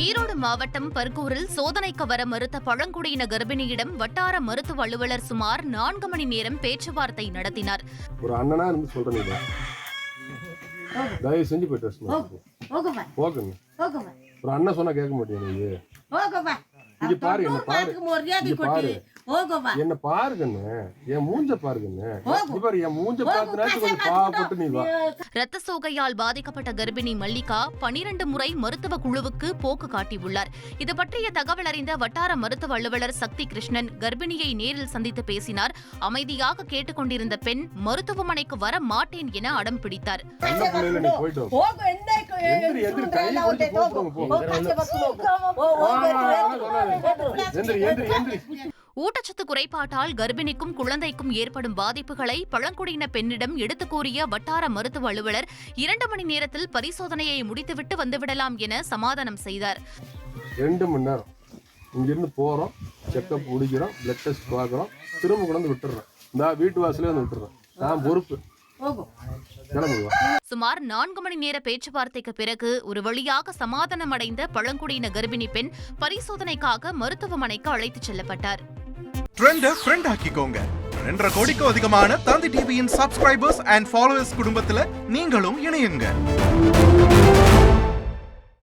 ஈரோடு மாவட்டம் பர்கூரில் சோதனைக்கு வர மறுத்த பழங்குடியின கர்ப்பிணியிடம் வட்டார மருத்துவ அலுவலர் சுமார் 4 மணி நேரம் பேச்சுவார்த்தை நடத்தினார். ஒரு அண்ணனா இருந்து சொல்றேன், தயவு செஞ்சு போயிட்டு ஒரு அண்ணன் சொன்னா கேட்க மாட்டேன். இங்க பாரு, என்ன பாரு, என்ன பாருங்கன்னு, என் மூஞ்ச பாருங்கன்னு, என் மூஞ்ச பார்த்து கொஞ்சம் பாவப்பட்டு நீ வா. ரத்த சோகையால் பாதிக்கப்பட்ட கர்ப்பிணி மல்லிகா 12 முறை மருத்துவ குழுவுக்கு போக்கு காட்டியுள்ளார். இது பற்றிய தகவல் அறிந்த வட்டார மருத்துவ அலுவலர் சக்தி கிருஷ்ணன் கர்ப்பிணியை நேரில் சந்தித்து பேசினார். அமைதியாக கேட்டுக்கொண்டிருந்த பெண் மருத்துவமனைக்கு வர மாட்டேன் என அடம் பிடித்தார். ஊட்டச்சத்து குறைபாட்டால் கர்ப்பிணிக்கும் குழந்தைக்கும் ஏற்படும் பாதிப்புகளை பழங்குடியின பெண்ணிடம் எடுத்துக் கூறிய வட்டார மருத்துவ அலுவலர் 2 மணி நேரத்தில் பரிசோதனையை முடித்துவிட்டு வந்துவிடலாம் என சமாதானம் செய்தார். 2 மணி நேரம் இங்கிருந்து போறோம், செக்அப் முடிக்கிறோம், பிளட் டெஸ்ட் பார்க்குறோம், திரும்ப கொண்டு விட்டுறோம். இந்த வீட்டு வாசலே வந்து விட்டுறோம். நான் பொறுப்பு. சுமார் 4 மணி நேர பேச்சுவார்த்தைக்கு பிறகு ஒரு வழியாக சமாதானம் அடைந்த பழங்குடியின கர்ப்பிணி பெண் பரிசோதனைக்காக மருத்துவமனைக்கு அழைத்துச் செல்லப்பட்டார். ஃப்ரெண்ட் ஆக்கிக்கோங்க. 2.5 கோடிக்கும் அதிகமான தந்தி டிவியின் சப்ஸ்கிரைபர்ஸ் அண்ட் ஃபாலோவர்ஸ் குடும்பத்துல நீங்களும் இணையுங்க.